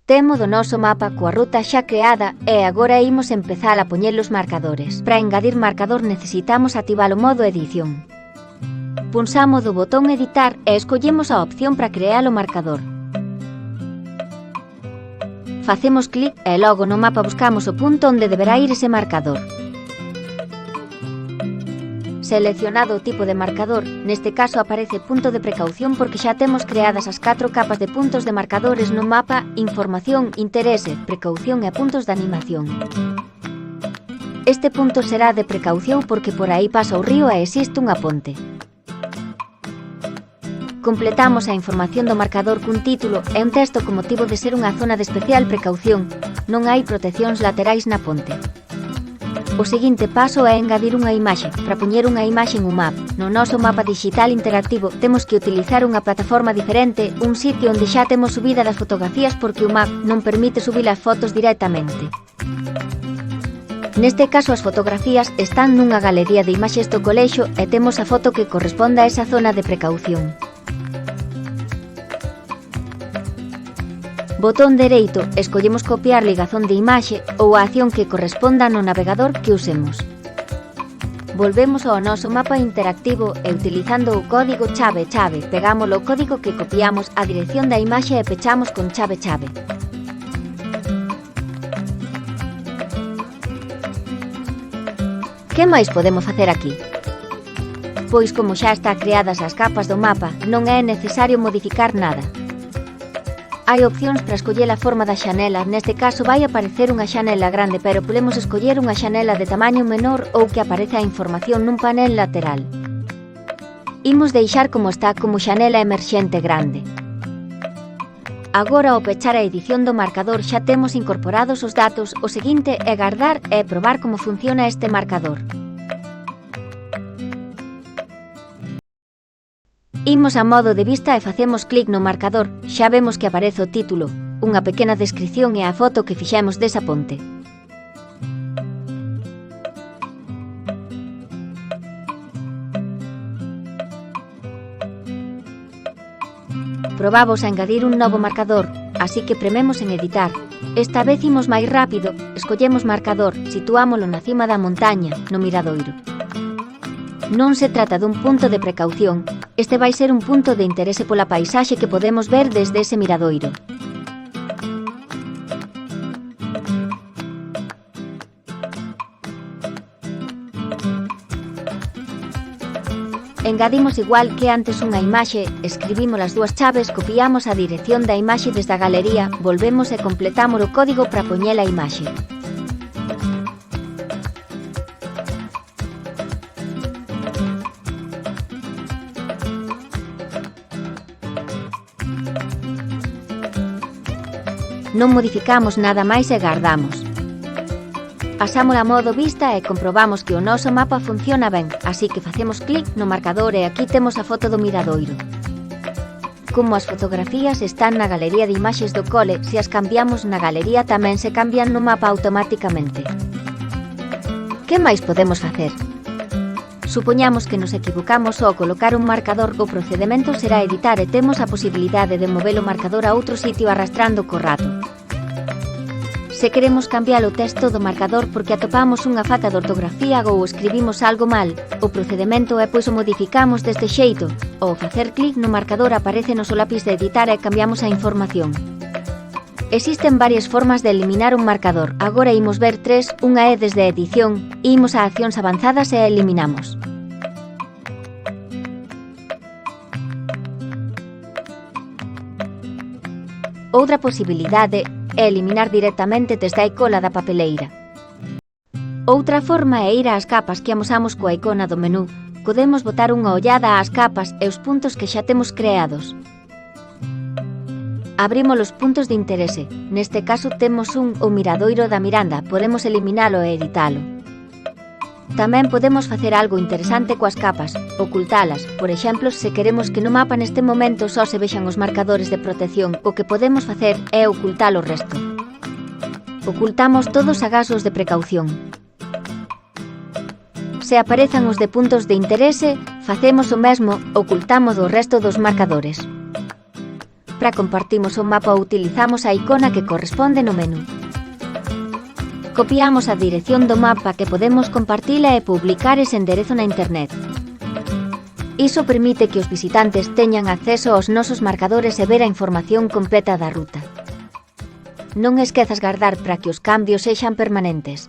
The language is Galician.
Temos do noso mapa coa ruta xa creada e agora imos empezar a poñer os marcadores. Para engadir marcador necesitamos activar o modo edición. Pulsamos do botón editar e escollemos a opción para crear o marcador. Facemos clic e logo no mapa buscamos o punto onde deberá ir ese marcador. Seleccionado o tipo de marcador, neste caso aparece punto de precaución porque xa temos creadas as 4 capas de puntos de marcadores no mapa: información, interese, precaución e puntos de animación. Este punto será de precaución porque por aí pasa o río e existe unha ponte. Completamos a información do marcador cun título e un texto con motivo de ser unha zona de especial precaución. Non hai proteccións laterais na ponte. O seguinte paso é engadir unha imaxe. Para poñer unha imaxe en un mapa, no noso mapa digital interactivo, temos que utilizar unha plataforma diferente, un sitio onde xa temos subida das fotografías porque o mapa non permite subir as fotos directamente. Neste caso as fotografías están nunha galería de imaxes do colexio e temos a foto que corresponde a esa zona de precaución. Botón dereito, escollemos copiar ligazón de imaxe ou a acción que corresponda no navegador que usemos. Volvemos ao noso mapa interactivo e utilizando o código chave pegamos o código que copiamos á dirección da imaxe e pechamos con chave. Que máis podemos facer aquí? Pois como xa está creadas as capas do mapa, non é necesario modificar nada. Hai opcións para escoller a forma da xanela, neste caso vai aparecer unha xanela grande, pero podemos escoller unha xanela de tamaño menor ou que apareza a información nun panel lateral. Imos deixar como está como xanela emerxente grande. Agora ao pechar a edición do marcador xa temos incorporados os datos, o seguinte é gardar e probar como funciona este marcador. Imos a modo de vista e facemos clic no marcador, xa vemos que aparece o título, unha pequena descrición e a foto que fixemos desa ponte. Probamos a engadir un novo marcador, así que prememos en editar. Esta vez imos máis rápido, escollemos marcador, situámolo na cima da montaña, no miradoiro. Non se trata dun punto de precaución, este vai ser un punto de interese pola paisaxe que podemos ver desde ese miradoiro. Engadimos igual que antes unha imaxe, escribimos as dúas chaves, copiamos a dirección da imaxe desde a galería, volvemos e completamos o código para poñer a imaxe. Non modificamos nada máis e gardamos. Pasamos a modo vista e comprobamos que o noso mapa funciona ben, así que facemos clic no marcador e aquí temos a foto do miradoiro. Como as fotografías están na galería de imaxes do cole, se as cambiamos na galería tamén se cambian no mapa automáticamente. Que máis podemos facer? Supoñamos que nos equivocamos ao colocar un marcador, o procedemento será editar e temos a posibilidade de mover o marcador a outro sitio arrastrando co rato. Se queremos cambiar o texto do marcador porque atopamos unha falta de ortografía ou escribimos algo mal, o procedemento é pois o modificamos deste xeito. Ao facer clic no marcador aparécenos o lápiz de editar e cambiamos a información. Existen varias formas de eliminar un marcador, agora imos ver tres, unha é desde edición, imos a accións avanzadas e eliminamos. Outra posibilidade é eliminar directamente desde a icona da papeleira. Outra forma é ir ás capas que amosamos coa icona do menú, podemos botar unha ollada ás capas e os puntos que xa temos creados. Abrimos os puntos de interese, neste caso temos o miradoiro da Miranda, podemos eliminalo e editalo. Tamén podemos facer algo interesante coas capas, ocultalas, por exemplo, se queremos que no mapa neste momento só se vexan os marcadores de protección, o que podemos facer é ocultar o resto. Ocultamos todos os agasos de precaución. Se aparezan os de puntos de interese, facemos o mesmo, ocultamos o resto dos marcadores. Para compartimos o mapa utilizamos a icona que corresponde no menú. Copiamos a dirección do mapa que podemos compartila e publicar ese enderezo na internet. Iso permite que os visitantes teñan acceso aos nosos marcadores e ver a información completa da ruta. Non esquezas gardar para que os cambios sexan permanentes.